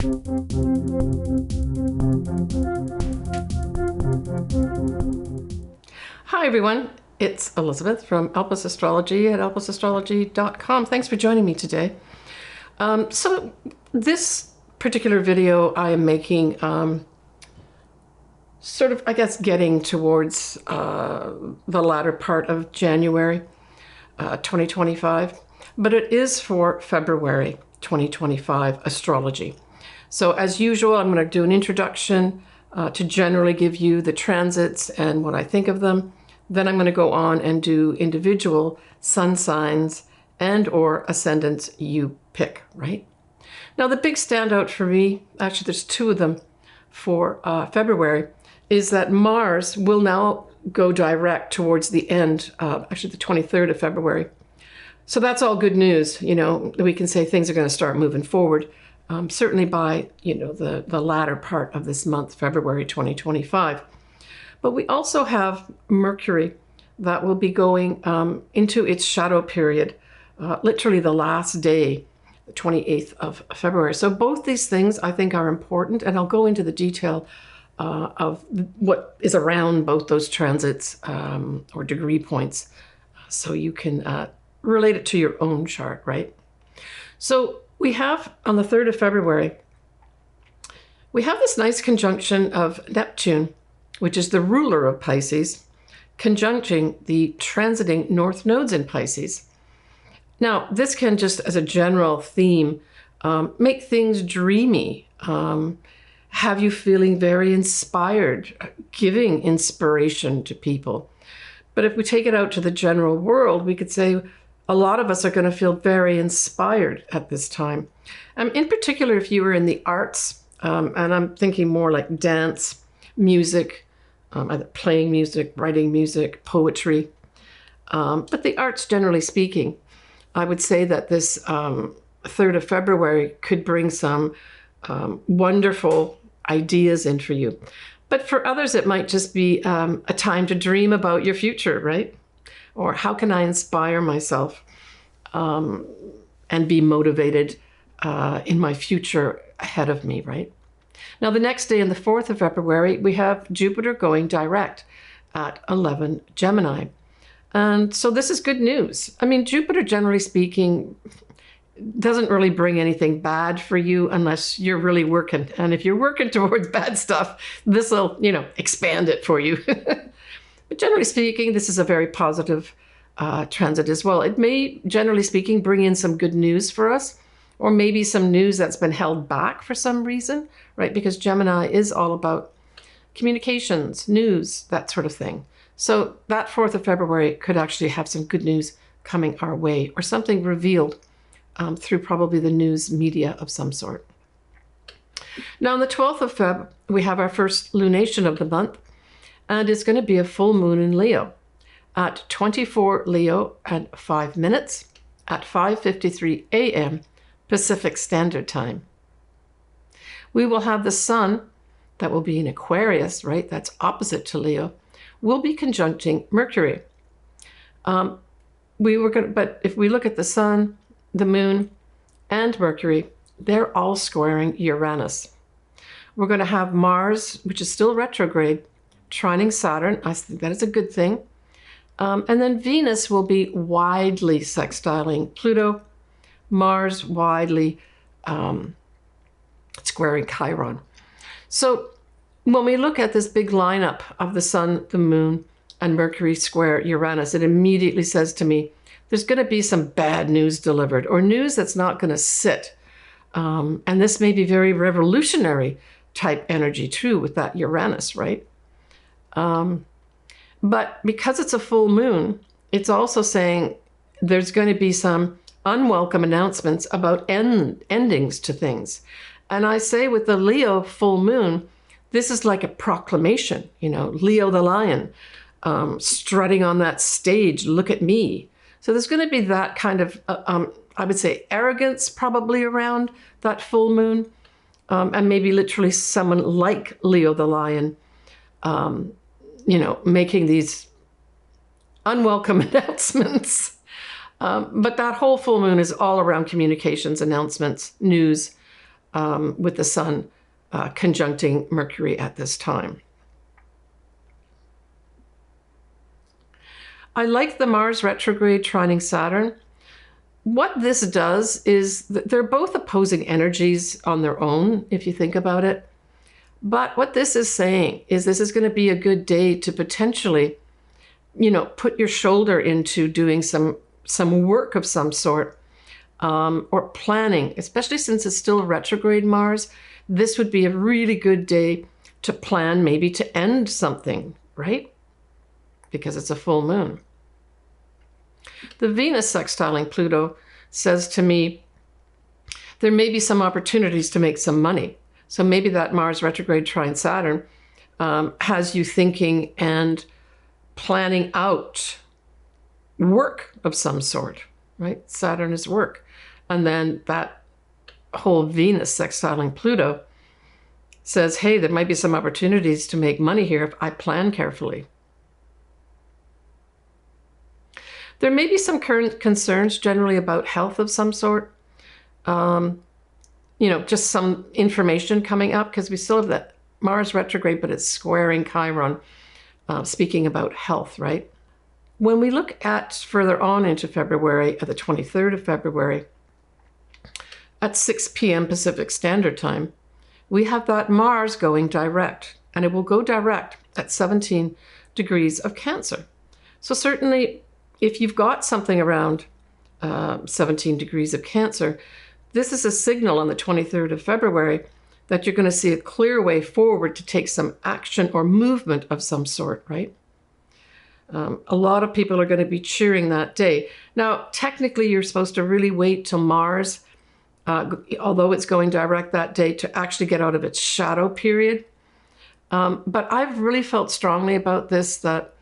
Hi everyone, it's Elizabeth from Elpis Astrology at elpisastrology.com. Thanks for joining me today. So this particular video I am making sort of, I guess, getting towards the latter part of January 2025, but it is for February 2025 astrology. So as usual, I'm going to do an introduction to generally give you the transits and what I think of them. Then I'm going to go on and do individual sun signs and or ascendants you pick, right? Now the big standout for me, actually there's two of them for February, is that Mars will now go direct towards the end, actually the 23rd of February. So that's all good news, you know, we can say things are going to start moving forward, certainly by, you know, the latter part of this month, February 2025. But we also have Mercury that will be going into its shadow period, literally the last day, the 28th of February. So both these things I think are important, and I'll go into the detail of what is around both those transits or degree points so you can relate it to your own chart, right? So we have on the 3rd of February, we have this nice conjunction of Neptune, which is the ruler of Pisces, conjuncting the transiting north nodes in Pisces. Now, this can just, as a general theme, make things dreamy, have you feeling very inspired, giving inspiration to people. But if we take it out to the general world, we could say a lot of us are going to feel very inspired at this time. In particular, if you were in the arts, and I'm thinking more like dance, music, either playing music, writing music, poetry, but the arts generally speaking, I would say that this 3rd of February could bring some wonderful ideas in for you. But for others, it might just be a time to dream about your future, right? Or how can I inspire myself and be motivated in my future ahead of me, right? Now, the next day, on the 4th of February, we have Jupiter going direct at 11 Gemini. And so this is good news. I mean, Jupiter, generally speaking, doesn't really bring anything bad for you unless you're really working. And if you're working towards bad stuff, this will, you know, expand it for you. But generally speaking, this is a very positive transit as well. It may, generally speaking, bring in some good news for us, or maybe some news that's been held back for some reason, right? Because Gemini is all about communications, news, that sort of thing. So that 4th of February could actually have some good news coming our way, or something revealed through probably the news media of some sort. Now on the 12th of Feb, we have our first lunation of the month, and it's going to be a full moon in Leo at 24 Leo and 5 minutes at 5:53 a.m. Pacific Standard Time. We will have the sun, that will be in Aquarius, right? That's opposite to Leo, will be conjuncting Mercury. But if we look at the sun, the moon, and Mercury, they're all squaring Uranus. We're going to have Mars, which is still retrograde, trining Saturn. I think that is a good thing. And then Venus will be widely sextiling Pluto, Mars widely squaring Chiron. So when we look at this big lineup of the sun, the moon, and Mercury square Uranus, it immediately says to me, there's going to be some bad news delivered, or news that's not going to sit. And this may be very revolutionary type energy too with that Uranus, right? But because it's a full moon, it's also saying there's going to be some unwelcome announcements about endings to things. And I say with the Leo full moon, this is like a proclamation, you know, Leo the lion, strutting on that stage, look at me. So there's going to be that kind of, I would say, arrogance probably around that full moon, and maybe literally someone like Leo the lion, you know, making these unwelcome announcements. But that whole full moon is all around communications, announcements, news, with the Sun conjuncting Mercury at this time. I like the Mars retrograde trining Saturn. What this does is they're both opposing energies on their own, if you think about it. But what this is saying is this is going to be a good day to potentially, put your shoulder into doing some work of some sort, or planning, especially since it's still retrograde Mars. This would be a really good day to plan, maybe to end something, right? Because it's a full moon. The Venus sextiling Pluto says to me, there may be some opportunities to make some money. So maybe that Mars retrograde trine Saturn has you thinking and planning out work of some sort, right? Saturn is work. And then that whole Venus sextiling Pluto says, hey, there might be some opportunities to make money here if I plan carefully. There may be some current concerns generally about health of some sort. Just some information coming up because we still have that Mars retrograde, but it's squaring Chiron, speaking about health, right? When we look at further on into February, at the 23rd of February, at 6 p.m. Pacific Standard Time, we have that Mars going direct, and it will go direct at 17 degrees of Cancer. So certainly, if you've got something around 17 degrees of Cancer, this is a signal on the 23rd of February that you're going to see a clear way forward to take some action or movement of some sort, right? A lot of people are going to be cheering that day. Now, technically, you're supposed to really wait till Mars, although it's going direct that day, to actually get out of its shadow period. But I've really felt strongly about this, that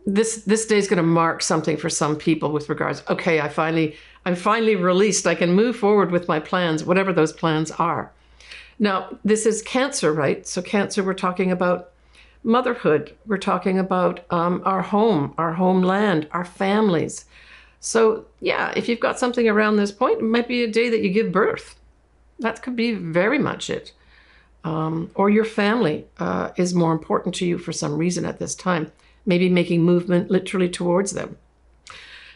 this day is going to mark something for some people with regards, okay, I'm finally released. I can move forward with my plans, whatever those plans are. Now, this is Cancer, right? So Cancer, we're talking about motherhood. We're talking about our home, our homeland, our families. So yeah, if you've got something around this point, it might be a day that you give birth. That could be very much it. Or your family is more important to you for some reason at this time. Maybe making movement literally towards them.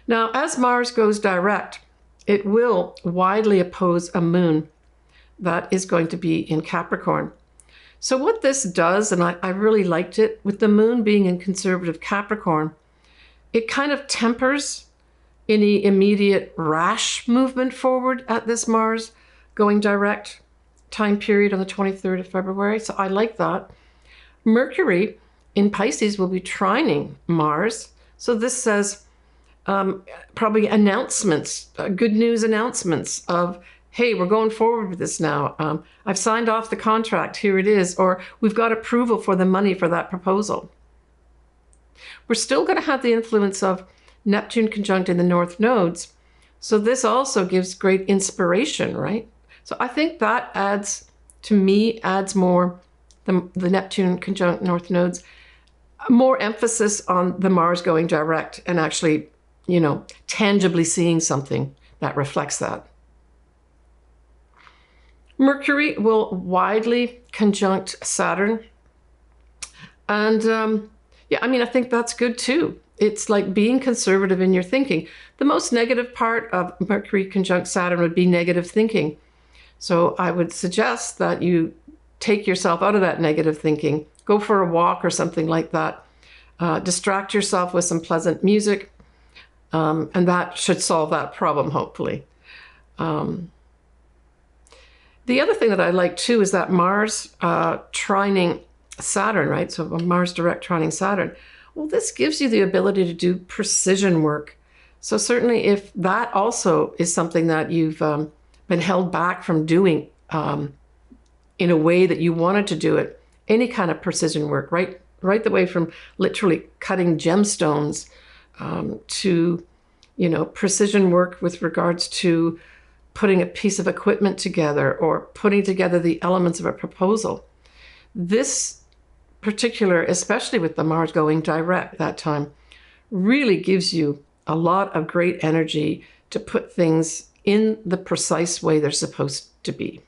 Now, as Mars goes direct, it will widely oppose a moon that is going to be in Capricorn. So what this does, and I really liked it, with the moon being in conservative Capricorn, it kind of tempers any immediate rash movement forward at this Mars going direct time period on the 23rd of February. So I like that. Mercury in Pisces will be trining Mars. So this says probably announcements, good news announcements of, hey, we're going forward with this now. I've signed off the contract, here it is. Or we've got approval for the money for that proposal. We're still going to have the influence of Neptune conjunct in the north nodes. So this also gives great inspiration, right? So I think that adds more, the Neptune conjunct north nodes, more emphasis on the Mars going direct and actually, tangibly seeing something that reflects that. Mercury will widely conjunct Saturn. And I think that's good too. It's like being conservative in your thinking. The most negative part of Mercury conjunct Saturn would be negative thinking. So I would suggest that you take yourself out of that negative thinking, go for a walk or something like that. Distract yourself with some pleasant music, and that should solve that problem, hopefully. The other thing that I like too is that Mars trining Saturn, right? So Mars direct trining Saturn. Well, this gives you the ability to do precision work. So certainly if that also is something that you've been held back from doing in a way that you wanted to do it, any kind of precision work, right the way from literally cutting gemstones to, precision work with regards to putting a piece of equipment together or putting together the elements of a proposal. This particular, especially with the Mars going direct that time, really gives you a lot of great energy to put things in the precise way they're supposed to be.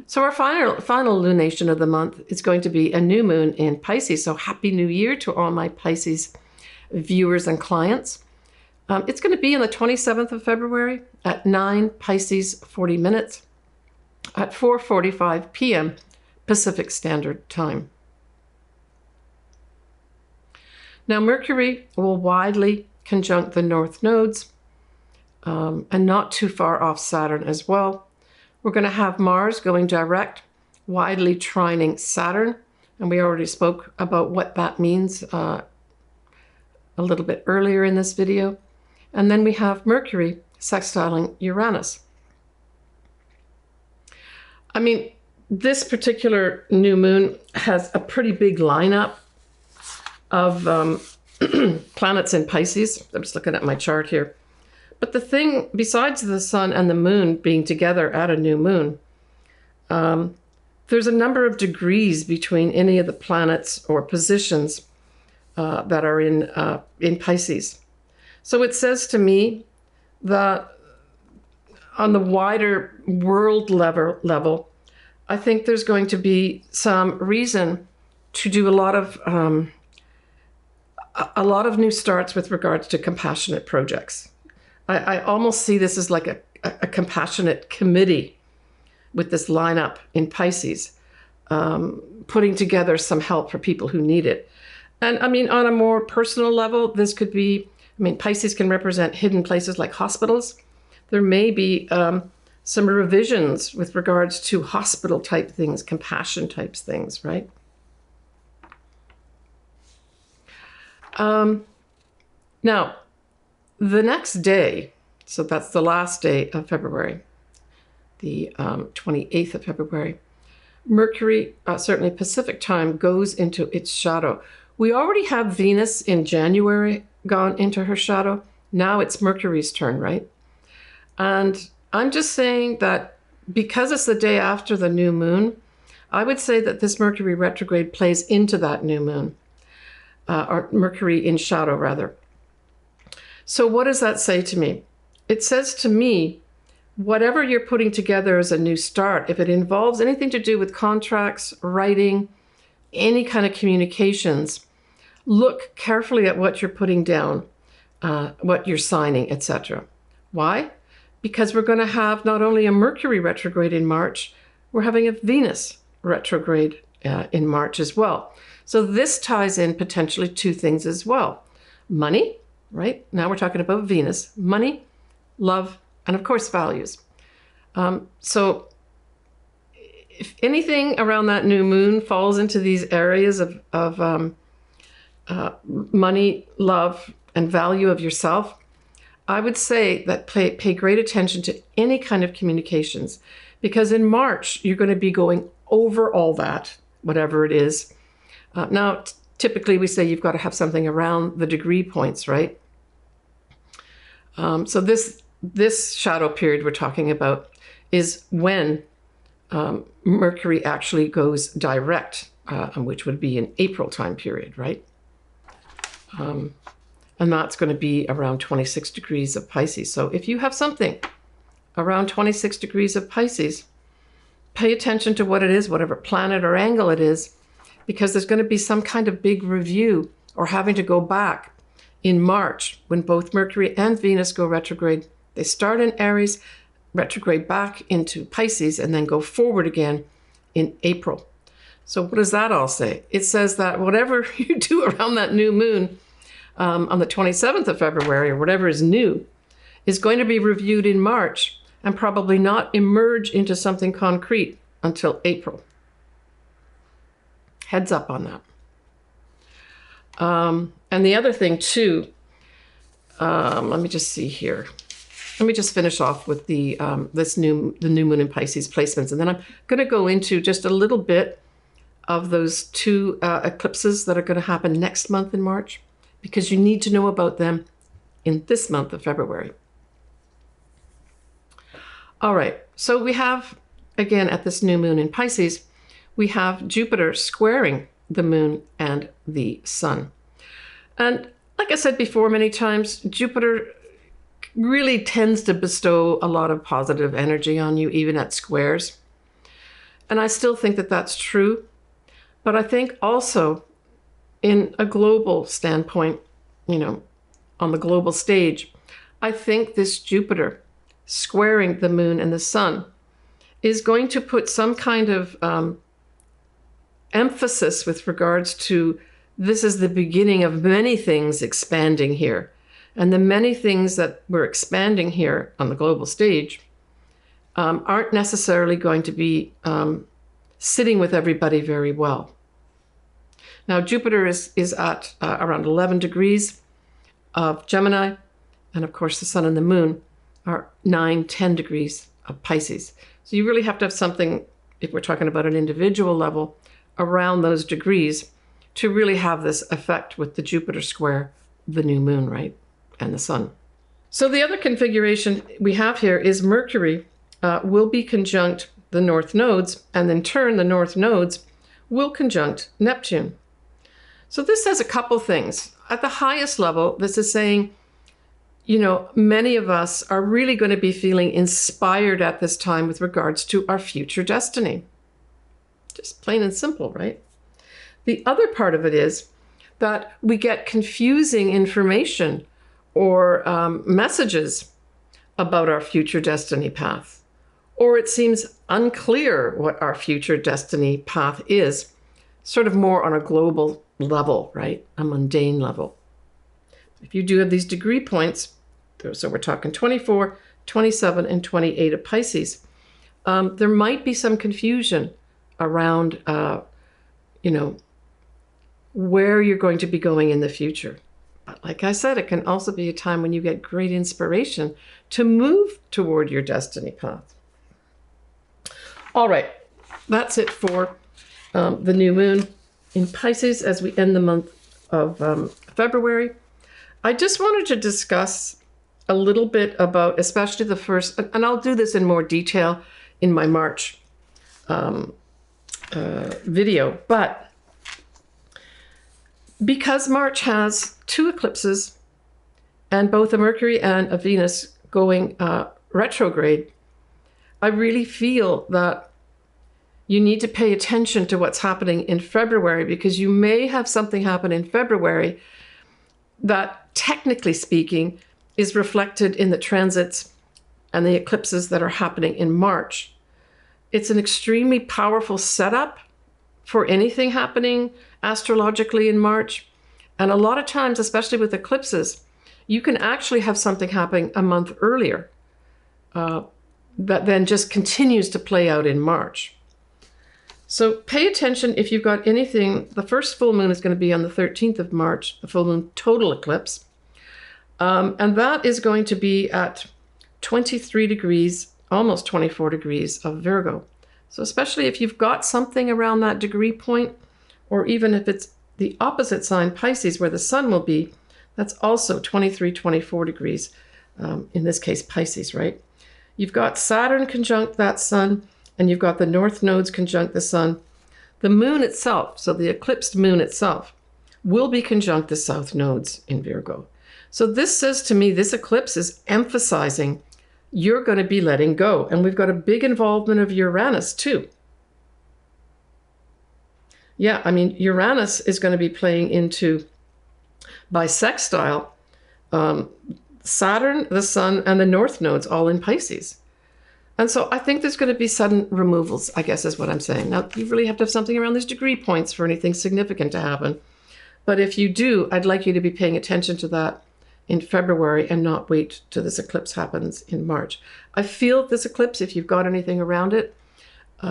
So our final lunation of the month is going to be a new moon in Pisces. So happy new year to all my Pisces viewers and clients. It's going to be on the 27th of February at 9 Pisces 40 minutes at 4:45 p.m. Pacific Standard Time. Now Mercury will widely conjunct the north nodes and not too far off Saturn as well. We're going to have Mars going direct, widely trining Saturn, and we already spoke about what that means a little bit earlier in this video. And then we have Mercury sextiling Uranus. I mean, this particular new moon has a pretty big lineup of planets in Pisces. I'm just looking at my chart here. But the thing, besides the sun and the moon being together at a new moon, there's a number of degrees between any of the planets or positions that are in Pisces. So it says to me that on the wider world level, I think there's going to be some reason to do a lot of new starts with regards to compassionate projects. I almost see this as like a compassionate committee with this lineup in Pisces, putting together some help for people who need it. And I mean, on a more personal level, this could be, I mean, Pisces can represent hidden places like hospitals. There may be some revisions with regards to hospital type things, compassion types things, right? Now, the next day, so that's the last day of February, the 28th of February, Mercury, certainly Pacific time, goes into its shadow. We already have Venus in January gone into her shadow. Now it's Mercury's turn, right? And I'm just saying that because it's the day after the new moon, I would say that this Mercury retrograde plays into that new moon, or Mercury in shadow, rather. So what does that say to me? It says to me, whatever you're putting together as a new start, if it involves anything to do with contracts, writing, any kind of communications, look carefully at what you're putting down, what you're signing, etc. Why? Because we're going to have not only a Mercury retrograde in March, we're having a Venus retrograde in March as well. So this ties in potentially two things as well. Money, right? Now we're talking about Venus. Money, love, and of course values. So if anything around that new moon falls into these areas of money, love, and value of yourself, I would say that pay great attention to any kind of communications, because in March, you're going to be going over all that, whatever it is. Now, typically we say you've got to have something around the degree points, right? So this shadow period we're talking about is when Mercury actually goes direct, which would be an April time period, right? And that's going to be around 26 degrees of Pisces. So if you have something around 26 degrees of Pisces, pay attention to what it is, whatever planet or angle it is, because there's going to be some kind of big review or having to go back in March when both Mercury and Venus go retrograde. They start in Aries, retrograde back into Pisces, and then go forward again in April. So what does that all say? It says that whatever you do around that new moon on the 27th of February, or whatever is new, is going to be reviewed in March and probably not emerge into something concrete until April. Heads up on that. And the other thing too, let me just see here. Let me just finish off with the new moon in Pisces placements, and then I'm going to go into just a little bit of those two eclipses that are going to happen next month in March, because you need to know about them in this month of February. All right, so we have, again, at this new moon in Pisces, we have Jupiter squaring the moon and the sun. And like I said before many times, Jupiter really tends to bestow a lot of positive energy on you, even at squares. And I still think that that's true. But I think also in a global standpoint, you know, on the global stage, I think this Jupiter squaring the moon and the sun is going to put some kind of emphasis with regards to this is the beginning of many things expanding here. And the many things that we're expanding here on the global stage aren't necessarily going to be sitting with everybody very well. Now, Jupiter is at around 11 degrees of Gemini. And of course, the sun and the moon are 9-10 degrees of Pisces. So you really have to have something, if we're talking about an individual level, around those degrees to really have this effect with the Jupiter square, the new moon, right? And the sun. So the other configuration we have here is Mercury will be conjunct the north nodes, and in turn, the north nodes will conjunct Neptune. So this says a couple things. At the highest level, this is saying, you know, many of us are really going to be feeling inspired at this time with regards to our future destiny. Just plain and simple, right? The other part of it is that we get confusing information or messages about our future destiny path, or it seems unclear what our future destiny path is, sort of more on a global level, right? A mundane level. If you do have these degree points, so we're talking 24, 27, and 28 of Pisces, there might be some confusion around, you know, where you're going to be going in the future. But like I said, it can also be a time when you get great inspiration to move toward your destiny path. All right, that's it for the new moon in Pisces as we end the month of February. I just wanted to discuss a little bit about, especially the first, and I'll do this in more detail in my March video, but because March has 2 eclipses and both a Mercury and a Venus going retrograde, I really feel that you need to pay attention to what's happening in February, because you may have something happen in February that, technically speaking, is reflected in the transits and the eclipses that are happening in March. It's an extremely powerful setup for anything happening astrologically in March. And a lot of times, especially with eclipses, you can actually have something happening a month earlier that then just continues to play out in March. So pay attention if you've got anything. The first full moon is going to be on the 13th of March, the full moon total eclipse. And that is going to be at 23 degrees, almost 24 degrees of Virgo. So especially if you've got something around that degree point, or even if it's the opposite sign, Pisces, where the sun will be, that's also 23, 24 degrees, in this case, Pisces, right? You've got Saturn conjunct that sun, and you've got the north nodes conjunct the sun. The moon itself, so the eclipsed moon itself, will be conjunct the south nodes in Virgo. So this says to me, this eclipse is emphasizing you're going to be letting go. And we've got a big involvement of Uranus too. Yeah, I mean, Uranus is going to be playing into, by sextile, Saturn, the sun, and the north nodes all in Pisces. And so I think there's going to be sudden removals, I guess is what I'm saying. Now, you really have to have something around these degree points for anything significant to happen. But if you do, I'd like you to be paying attention to that in February and not wait till this eclipse happens in March. I feel this eclipse, if you've got anything around it,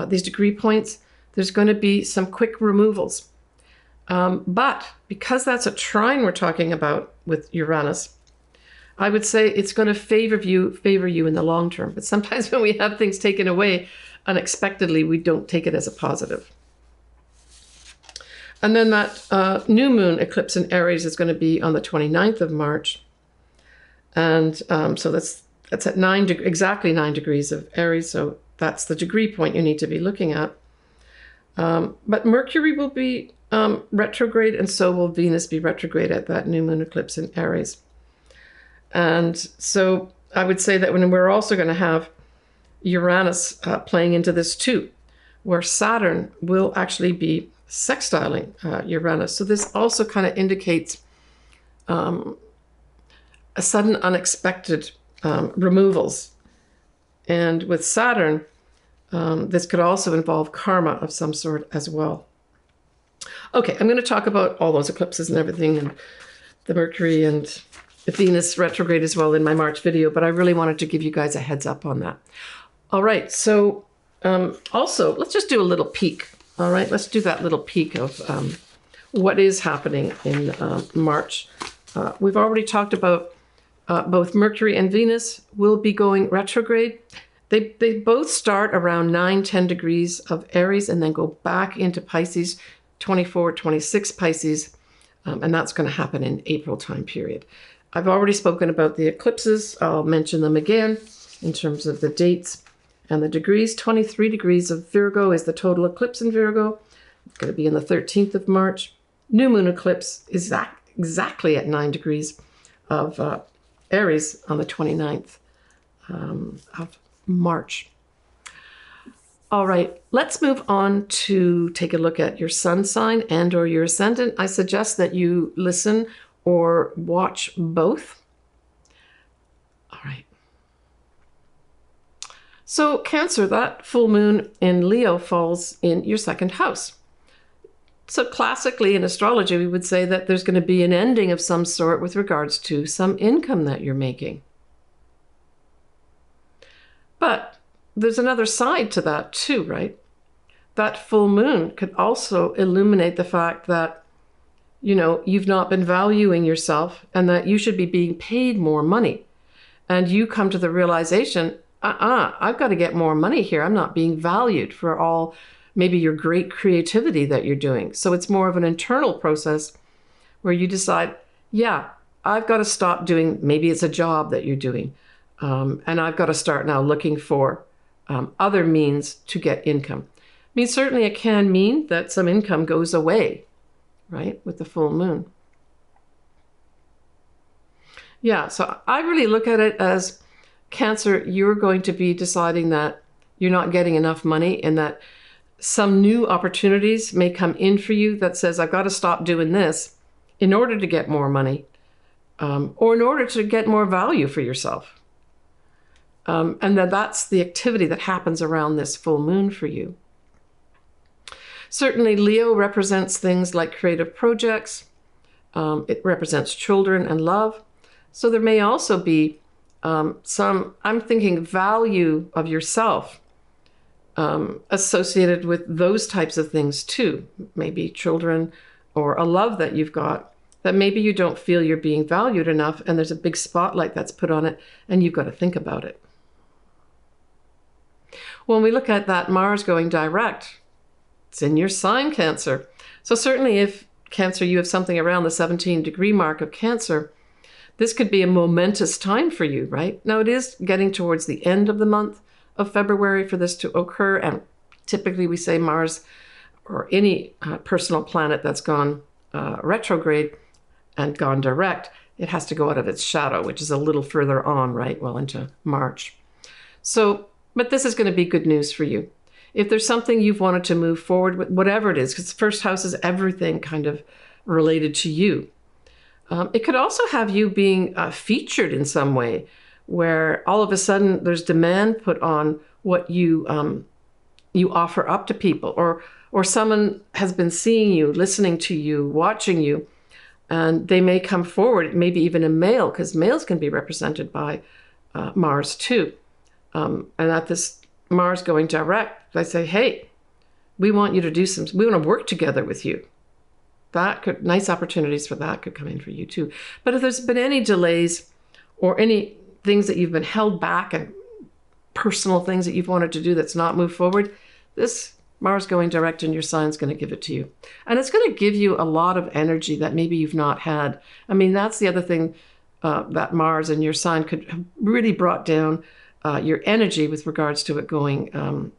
these degree points, there's going to be some quick removals. But because that's a trine we're talking about with Uranus, I would say it's going to favor you in the long term. But sometimes when we have things taken away unexpectedly, we don't take it as a positive. And then that new moon eclipse in Aries is going to be on the 29th of March. And so that's at exactly 9 degrees of Aries. So that's the degree point you need to be looking at. But Mercury will be retrograde, and so will Venus be retrograde at that new moon eclipse in Aries. And so I would say that when we're also going to have Uranus playing into this too, where Saturn will actually be sextiling Uranus. So this also kind of indicates a sudden unexpected removals. And with Saturn, this could also involve karma of some sort as well. Okay, I'm going to talk about all those eclipses and everything, and the Mercury and the Venus retrograde as well in my March video, but I really wanted to give you guys a heads up on that. All right, so also, let's just do a little peek. All right, let's do that little peek of what is happening in March. We've already talked about both Mercury and Venus will be going retrograde. They both start around 9-10 degrees of Aries and then go back into Pisces, 24-26 Pisces, and that's going to happen in April time period. I've already spoken about the eclipses. I'll mention them again in terms of the dates and the degrees. 23 degrees of Virgo is the total eclipse in Virgo. It's going to be on the 13th of March. New moon eclipse is exactly at 9 degrees of Aries on the 29th of March. All right, let's move on to take a look at your sun sign and or your ascendant. I suggest that you listen or watch both. All right. So Cancer, that full moon in Leo falls in your second house. So classically in astrology, we would say that there's going to be an ending of some sort with regards to some income that you're making. But there's another side to that too, right? That full moon could also illuminate the fact that, you know, you've not been valuing yourself and that you should be being paid more money. And you come to the realization, I've got to get more money here. I'm not being valued for all maybe your great creativity that you're doing. So it's more of an internal process where you decide, yeah, I've got to stop doing, maybe it's a job that you're doing. And I've got to start now looking for other means to get income. I mean, certainly it can mean that some income goes away, right, with the full moon. Yeah, so I really look at it as Cancer, you're going to be deciding that you're not getting enough money and that some new opportunities may come in for you that says, I've got to stop doing this in order to get more money or in order to get more value for yourself. And that's the activity that happens around this full moon for you. Certainly, Leo represents things like creative projects. It represents children and love. So there may also be some, I'm thinking, value of yourself associated with those types of things too. Maybe children or a love that you've got that maybe you don't feel you're being valued enough and there's a big spotlight that's put on it and you've got to think about it. When we look at that Mars going direct, it's in your sign, Cancer. So certainly if Cancer, you have something around the 17-degree mark of Cancer, this could be a momentous time for you, right? Now it is getting towards the end of the month of February for this to occur. And typically we say Mars or any personal planet that's gone retrograde and gone direct, it has to go out of its shadow, which is a little further on, right? Well, into March. So, but this is going to be good news for you. If there's something you've wanted to move forward with, whatever it is, because the first house is everything kind of related to you. It could also have you being featured in some way where all of a sudden there's demand put on what you you offer up to people, or someone has been seeing you, listening to you, watching you, and they may come forward, maybe even a male, because males can be represented by Mars too. And at this Mars going direct, they say, hey, we want you to do some, we want to work together with you. That could, nice opportunities for that could come in for you too. But if there's been any delays or any things that you've been held back and personal things that you've wanted to do that's not moved forward, this Mars going direct in your sign is going to give it to you. And it's going to give you a lot of energy that maybe you've not had. I mean, that's the other thing that Mars in your sign could have really brought down your energy with regards to it going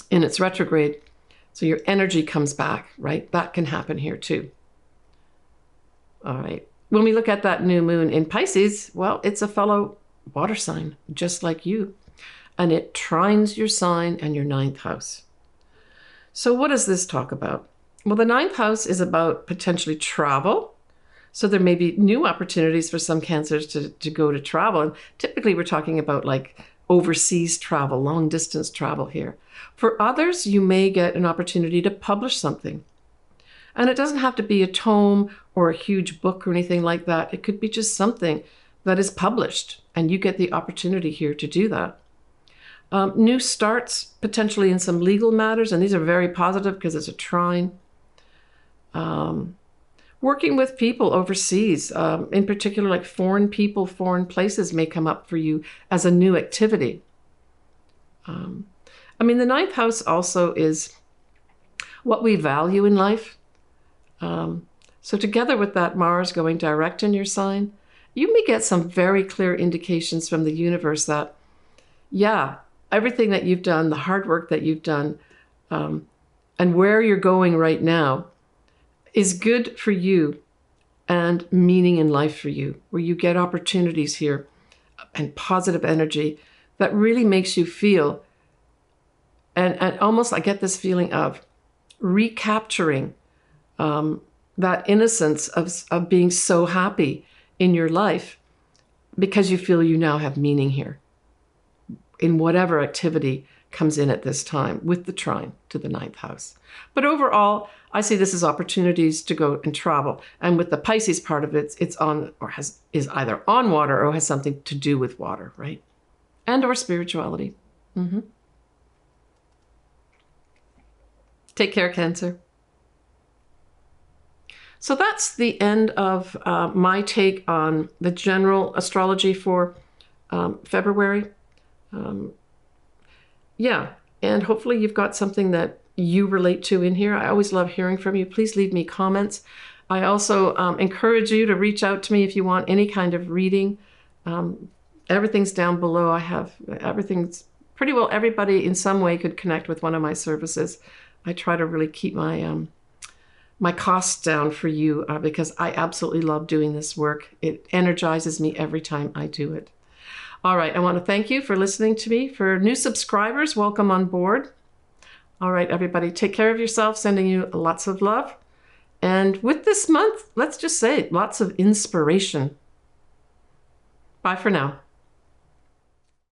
in its retrograde. So your energy comes back, right? That can happen here too. All right. when we look at that new moon in Pisces, well, it's a fellow water sign, just like you. And it trines your sign and your ninth house. So what does this talk about? Well, the ninth house is about potentially travel. So there may be new opportunities for some Cancers to go to travel. And typically we're talking about like overseas travel, long distance travel here. For others, you may get an opportunity to publish something. And it doesn't have to be a tome or a huge book or anything like that. It could be just something that is published, and you get the opportunity here to do that. New starts, potentially in some legal matters, and these are very positive because it's a trine. Working with people overseas, in particular, like foreign people, foreign places may come up for you as a new activity. I mean, the ninth house also is what we value in life. So together with that Mars going direct in your sign, you may get some very clear indications from the universe that, yeah, everything that you've done, the hard work that you've done, and where you're going right now is good for you and meaning in life for you, where you get opportunities here and positive energy that really makes you feel, and almost I get this feeling of recapturing that innocence of being so happy in your life because you feel you now have meaning here in whatever activity comes in at this time with the trine to the ninth house. But overall, I see this as opportunities to go and travel. And with the Pisces part of it, it's on or is either on water or has something to do with water, right? And or spirituality. Take care, Cancer. So that's the end of my take on the general astrology for February. Yeah, and hopefully you've got something that you relate to in here. I always love hearing from you. Please leave me comments. I also encourage you to reach out to me if you want any kind of reading. Everything's down below. I have everything's pretty well everybody in some way could connect with one of my services. I try to really keep my my costs down for you because I absolutely love doing this work. It energizes me every time I do it. All right, I want to thank you for listening to me. For new subscribers, welcome on board. All right, everybody, take care of yourself, sending you lots of love. And with this month, let's just say lots of inspiration. Bye for now.